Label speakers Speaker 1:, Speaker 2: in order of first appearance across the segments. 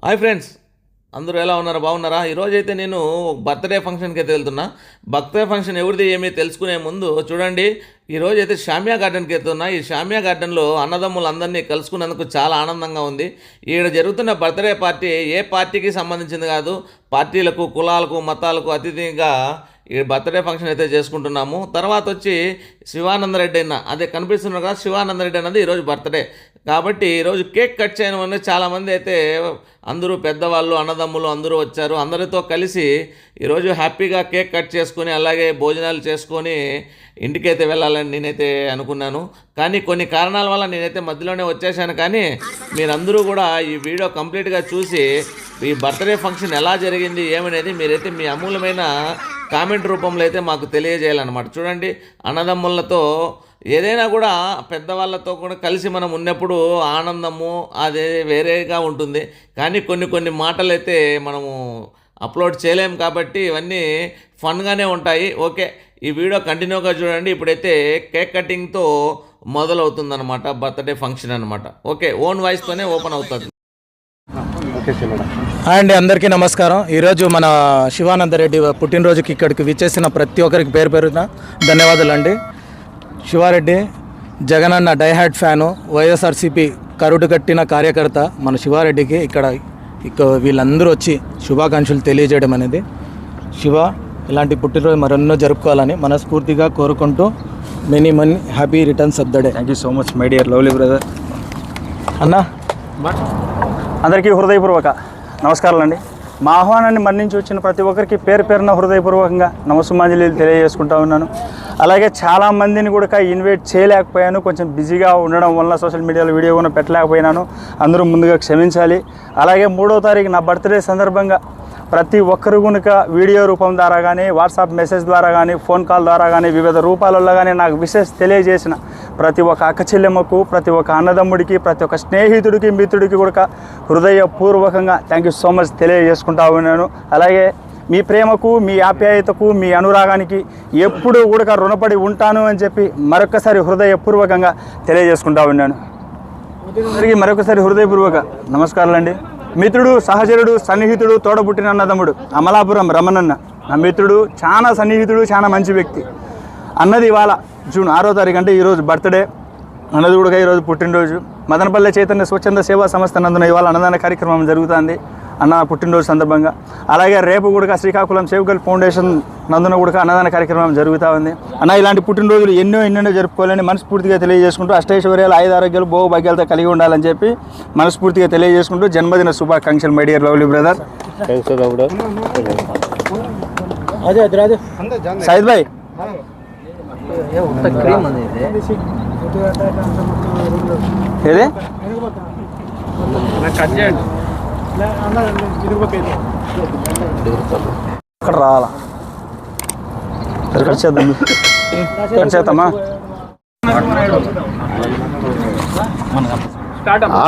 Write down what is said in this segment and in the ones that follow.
Speaker 1: Hi friends, అందరూ ఎలా ఉన్నారు? బాగున్నారా? ఈరోజైతే నేను బర్త్డే ఫంక్షన్కి అయితే వెళ్తున్నా. బర్త్డే ఫంక్షన్ ఎవరిది ఏమీ తెలుసుకునే ముందు చూడండి, ఈరోజైతే షామియా గార్డెన్కి వెళ్తున్నా. ఈ షామియా గార్డెన్లో అన్నదమ్ములందరినీ కలుసుకున్నందుకు చాలా ఆనందంగా ఉంది. ఈడ జరుగుతున్న బర్త్డే పార్టీ ఏ పార్టీకి సంబంధించింది కాదు. పార్టీలకు, కులాలకు, మతాలకు అతీతంగా ఈ బర్త్డే ఫంక్షన్ అయితే చేసుకుంటున్నాము. తర్వాత వచ్చి శివానందరెడ్డి అన్న, అదే కనిపిస్తున్నారు కదా, శివానందరెడ్డి అన్నది ఈరోజు బర్త్డే కాబట్టి ఈరోజు కేక్ కట్ చేయడం వల్ల చాలామంది అయితే అందరూ పెద్దవాళ్ళు, అన్నదమ్ములు అందరూ వచ్చారు. అందరితో కలిసి ఈరోజు హ్యాపీగా కేక్ కట్ చేసుకొని అలాగే భోజనాలు చేసుకొని ఇంటికైతే వెళ్ళాలని నేనైతే అనుకున్నాను. కానీ కొన్ని కారణాల వల్ల నేనైతే మధ్యలోనే వచ్చేసాను. కానీ మీరందరూ కూడా ఈ వీడియో కంప్లీట్గా చూసి ఈ బర్త్డే ఫంక్షన్ ఎలా జరిగింది ఏమనేది మీరైతే మీ అమూల్యమైన కామెంట్ రూపంలో అయితే మాకు తెలియజేయాలన్నమాట. చూడండి, అన్నదమ్ములతో ఏదైనా కూడా పెద్దవాళ్ళతో కూడా కలిసి మనం ఉన్నప్పుడు ఆనందము అదే వేరేగా ఉంటుంది. కానీ కొన్ని మాటలు అయితే మనము అప్లోడ్ చేయలేము కాబట్టి ఇవన్నీ ఫన్గానే ఉంటాయి. ఓకే, ఈ వీడియో కంటిన్యూగా చూడండి. ఇప్పుడైతే కేక్ కటింగ్తో మొదలవుతుందన్నమాట బర్త్డే ఫంక్షన్ అనమాట. ఓకే, ఓన్ వాయిస్తోనే ఓపెన్ అవుతుంది.
Speaker 2: హాయ్ అండి, అందరికీ నమస్కారం. ఈరోజు మన శివానందరెడ్డి పుట్టినరోజుకి ఇక్కడికి విచ్చేసిన ప్రతి ఒక్కరికి పేరు పేరున ధన్యవాదాలు అండి. శివారెడ్డి జగనన్న డైహార్డ్ ఫ్యాను, వైఎస్ఆర్సీపీ కరుడు కట్టిన కార్యకర్త మన శివారెడ్డికి ఇక్కడ వీళ్ళందరూ వచ్చి శుభాకాంక్షలు తెలియజేయడం అనేది, శివ ఇలాంటి పుట్టినరోజు మరెన్నో జరుపుకోవాలని మనస్ఫూర్తిగా కోరుకుంటూ many happy returns of the day.
Speaker 3: Thank you so much my dear lovely brother.
Speaker 2: అన్న
Speaker 3: అందరికీ హృదయపూర్వక నమస్కారాలు అండి. మా ఆహ్వానాన్ని మన్నించి వచ్చిన ప్రతి ఒక్కరికి పేరు పేరున హృదయపూర్వకంగా నమస్సుమాంజలి తెలియజేసుకుంటా ఉన్నాను. అలాగే చాలామందిని కూడా ఇన్వైట్ చేయలేకపోయాను, కొంచెం బిజీగా ఉండడం వల్ల సోషల్ మీడియాలో వీడియో కూడా పెట్టలేకపోయినాను. అందరూ ముందుగా క్షమించాలి. అలాగే 3వ తారీఖు నా బర్త్డే సందర్భంగా ప్రతి ఒక్కరు కనుక వీడియో రూపం ద్వారా కానీ, వాట్సాప్ మెసేజ్ ద్వారా కానీ, ఫోన్ కాల్ ద్వారా కానీ, వివిధ రూపాలలో కానీ నాకు విషెస్ తెలియజేసిన ప్రతి ఒక్క అక్క చెల్లెమ్మకు, ప్రతి ఒక్క అన్నదమ్ముడికి, ప్రతి ఒక్క స్నేహితుడికి, మిత్రుడికి కూడా హృదయపూర్వకంగా థ్యాంక్ యూ సో మచ్ తెలియజేసుకుంటా ఉన్నాను. అలాగే మీ ప్రేమకు, మీ ఆప్యాయతకు, మీ అనురాగానికి ఎప్పుడూ కూడా రుణపడి ఉంటాను అని చెప్పి మరొకసారి హృదయపూర్వకంగా తెలియజేసుకుంటా ఉన్నాను. అందరికీ మరొకసారి హృదయపూర్వక నమస్కారాలండి. మిత్రుడు, సహచరుడు, సన్నిహితుడు, తోడబుట్టిన అన్నదమ్ముడు అమలాపురం రమణన్న నా మిత్రుడు, చాలా సన్నిహితుడు, చాలా మంచి వ్యక్తి. అన్నది ఇవాళ జూన్ 6వ తారీఖు అంటే ఈరోజు బర్త్డే, అన్నది కూడా ఈరోజు పుట్టినరోజు. మదనపల్లె చైతన్య స్వచ్ఛంద సేవా సంస్థ నందున ఇవాళ అన్నదాన కార్యక్రమం జరుగుతుంది అన్న పుట్టినరోజు సందర్భంగా. అలాగే రేపు కూడా శ్రీకాకుళం సేవగల్ ఫౌండేషన్ నందున కూడా అన్నదాన కార్యక్రమం జరుగుతూ ఉంది. అన్న ఇలాంటి పుట్టినరోజులు ఎన్నెన్నో జరుపుకోవాలని మనస్ఫూర్తిగా తెలియజేసుకుంటూ, అష్టైశ్వర్యాలు, ఆయుధారోగ్యాలు, భోగభాగ్యాలతో కలిగి ఉండాలని చెప్పి మనస్ఫూర్తిగా తెలియజేసుకుంటూ జన్మదిన శుభాకాంక్షలు my dear lovely brother. Syed bhai ఏదే అక్కడ రావాలా చేద్దామా?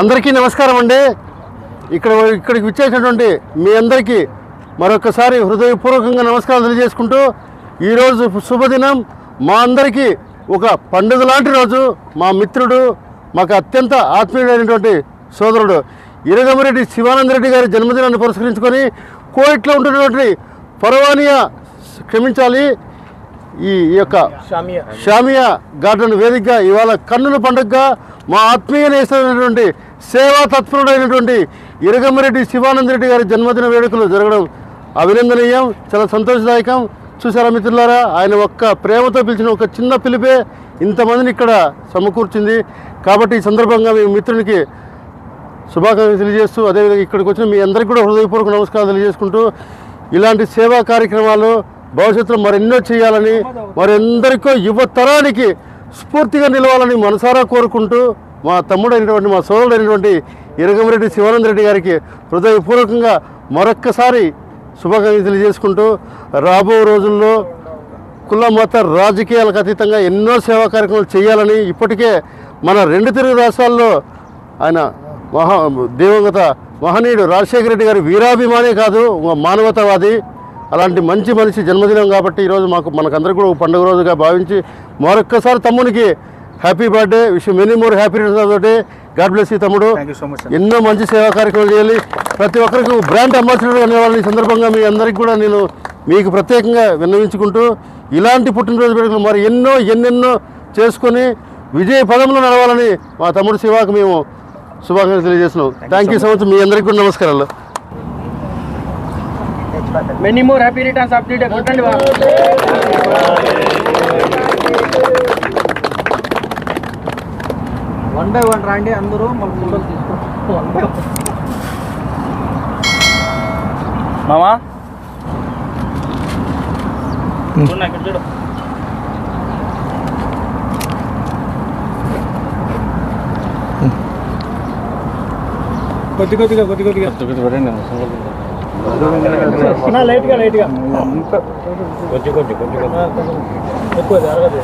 Speaker 4: అందరికీ నమస్కారం అండి. ఇక్కడికి విచ్చేసినటువంటి మీ అందరికీ మరొకసారి హృదయపూర్వకంగా నమస్కారం తెలియజేసుకుంటూ, ఈరోజు శుభదినం, మా అందరికీ ఒక పండుగ లాంటి రోజు. మా మిత్రుడు, మాకు అత్యంత ఆత్మీయుడైనటువంటి సోదరుడు ఇరగమరెడ్డి శివానందరెడ్డి గారి జన్మదినాన్ని పురస్కరించుకొని కోయిట్లో ఉంటున్నటువంటి పరవానియా క్షమించాలి ఈ యొక్క షామియా గార్డెన్ వేదికగా ఇవాళ కన్నుల పండుగగా మా ఆత్మీయ నేస్తమైనటువంటి సేవా తత్పరుడైనటువంటి ఇరగమరెడ్డి శివానందరెడ్డి గారి జన్మదిన వేడుకలు జరగడం అభినందనీయం, చాలా సంతోషదాయకం. చూసారా మిత్రులారా, ఆయన ఒక్క ప్రేమతో పిలిచిన ఒక చిన్న పిలిపే ఇంతమందిని ఇక్కడ సమకూర్చింది. కాబట్టి ఈ సందర్భంగా మీ మిత్రునికి శుభాకాంక్షలు తెలియజేస్తూ, అదేవిధంగా ఇక్కడికి వచ్చిన మీ అందరికీ కూడా హృదయపూర్వక నమస్కారాలు తెలియజేసుకుంటూ, ఇలాంటి సేవా కార్యక్రమాలు భవిష్యత్తులో మరెన్నో చేయాలని, మరెందరికో యువతరానికి స్ఫూర్తిగా నిలవాలని మనసారా కోరుకుంటూ, మా తమ్ముడైనటువంటి, మా సోదరుడైనటువంటి ఇరగమరెడ్డి శివానందరెడ్డి గారికి హృదయపూర్వకంగా మరొక్కసారి శుభాకాంక్షలు తెలియజేసుకుంటూ, రాబో రోజుల్లో కుల మత రాజకీయాలకు అతీతంగా ఎన్నో సేవా కార్యక్రమాలు చేయాలని, ఇప్పటికే మన 2 తెలుగు రాష్ట్రాల్లో ఆయన దివంగత మహనీయుడు రాజశేఖర రెడ్డి గారి వీరాభిమానే కాదు, మానవతావాది. అలాంటి మంచి మనిషి జన్మదినం కాబట్టి ఈరోజు మనకందరికీ కూడా ఒక పండుగ రోజుగా భావించి మరొక్కసారి తమ్మునికి happy birthday, wish many more happy returns of the day. God bless you తమ్ముడు.
Speaker 3: Thank you so much.
Speaker 4: ఎన్నో మంచి సేవా కార్యక్రమాలు చేయాలి. ప్రతి ఒక్కరికి బ్రాండ్ అంబాసిడర్ అనేవాళ్ళని ఈ సందర్భంగా మీ అందరికీ కూడా నేను మీకు ప్రత్యేకంగా విన్నవించుకుంటూ ఇలాంటి పుట్టినరోజు వేడుకలు మరి ఎన్నెన్నో చేసుకొని విజయ పదంలో నడవాలని మా తమ్ముడు శివాకు మేము శుభాకాంక్షలు తెలియజేస్తున్నాం. Thank you so much. మీ అందరికీ కూడా నమస్కారాలు.
Speaker 3: Many more happy returns of the day. కొట్టండి బా. 1 by 1 రాండి అందరూ మన ఫోటోలు తీసుకో. మామా ఇక్కడ చూడు. కొద్దిగా లైట్గా ఎక్కువ జరగదు.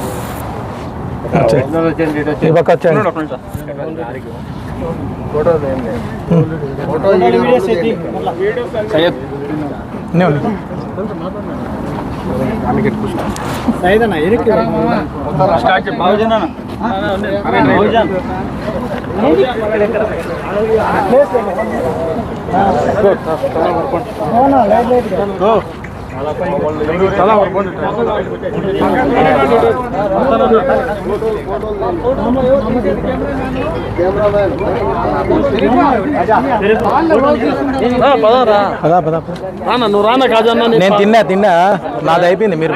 Speaker 2: నువ్వు రానా కాజన్నా? నేను తిన్నా నాది అయిపోయింది. మీరు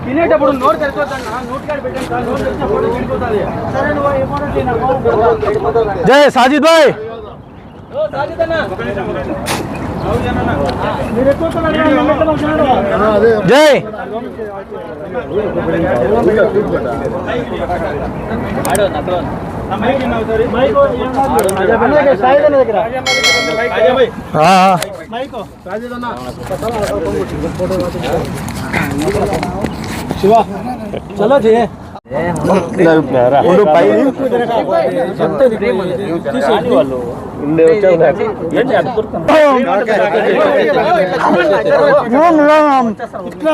Speaker 3: తినేటప్పుడు నోరు తెరుచుకోవద్దు.
Speaker 2: జై సాజిద్ భాయ్. జై
Speaker 3: శివ చలో జే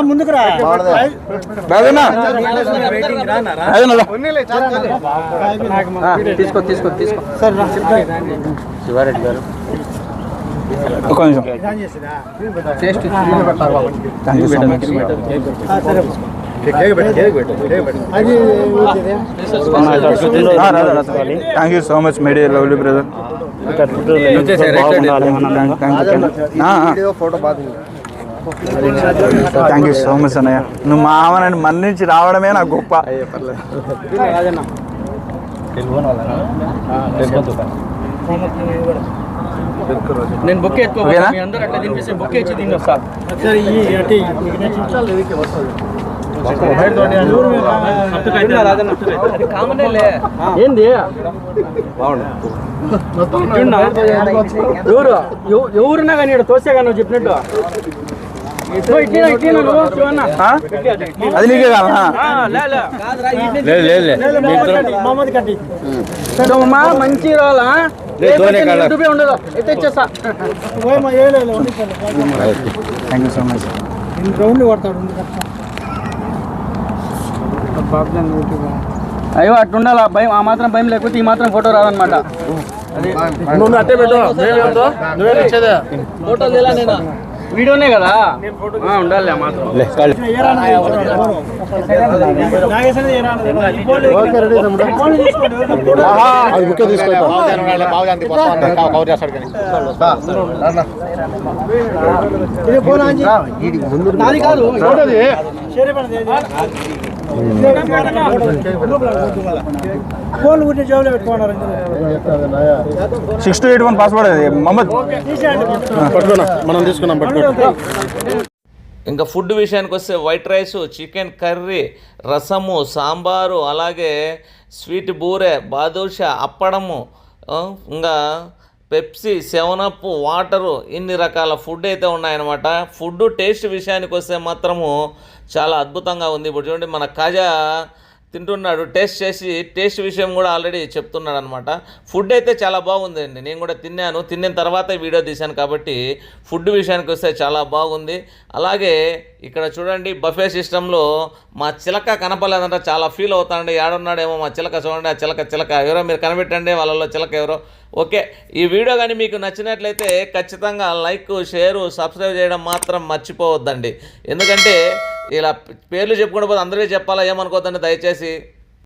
Speaker 3: ముందుకు రా. తీసుకో శివారెడ్డి గారు
Speaker 2: ఒక నిమిషం. Thank you so much media lovely brother. Thank you so much అన్నయ్య. నువ్వు మా ఆమెను మన్నించి రావడమే నాకు గొప్ప.
Speaker 3: నేను బొక్కే ఎత్తుకోవాలి. మీ అందరూ అట్లా తినిపిస్తే బొక్కే ఇచ్చి తిని వస్తా. ఏంది ఎవరున్నా కానీ ఇక్కడ తోసే కానీ నువ్వు చెప్పినట్టు
Speaker 2: అది నీకే కాదా?
Speaker 3: మంచి రావాలా ఉండదు ఎత్తేస్తా.
Speaker 2: Thank you so much.
Speaker 3: అయ్యో అట్టుండాలి. భయం ఆ మాత్రం భయం లేకపోతే ఈ మాత్రం ఫోటో రాదనమాట. వీడియోనే కదా ఉండాలి ఆ మాత్రం. నాది కాదు
Speaker 2: 6281 పాస్వర్డ్ అది మహమ్మద్.
Speaker 4: మనం తీసుకున్నాం.
Speaker 1: ఇంకా ఫుడ్ విషయానికి వస్తే వైట్ రైస్, చికెన్ కర్రీ, రసము, సాంబారు, అలాగే స్వీట్ బూరె, బాదుషా, అప్పడము, ఇంకా పెప్సీ, 7 అప్, వాటరు, ఇన్ని రకాల ఫుడ్ అయితే ఉన్నాయన్నమాట. ఫుడ్ టేస్ట్ విషయానికి వస్తే మాత్రము చాలా అద్భుతంగా ఉంది. ఇప్పుడు చూడండి మన కాజా తింటున్నాడు, టేస్ట్ చేసి టేస్ట్ విషయం కూడా ఆల్రెడీ చెప్తున్నాడు అనమాట. ఫుడ్ అయితే చాలా బాగుందండి. నేను కూడా తిన్నాను, తిన్న తర్వాత వీడియో తీశాను కాబట్టి ఫుడ్ విషయానికి వస్తే చాలా బాగుంది. అలాగే ఇక్కడ చూడండి బఫే సిస్టంలో మా చిలక కనపడలేదంట, చాలా ఫీల్ అవుతాండి. ఏడున్నాడేమో మా చిలక, చూడండి ఆ చిలక ఎవరో మీరు కనిపెట్టండి, వాళ్ళలో చిలక ఎవరో. ఓకే, ఈ వీడియో కానీ మీకు నచ్చినట్లయితే ఖచ్చితంగా లైక్, షేరు, సబ్స్క్రైబ్ చేయడం మాత్రం మర్చిపోవద్దండి. ఎందుకంటే ఇలా పేర్లు చెప్పుకుంటూ పోతే అందరికీ చెప్పాలా ఏమనుకోవద్దండి దయచేసి.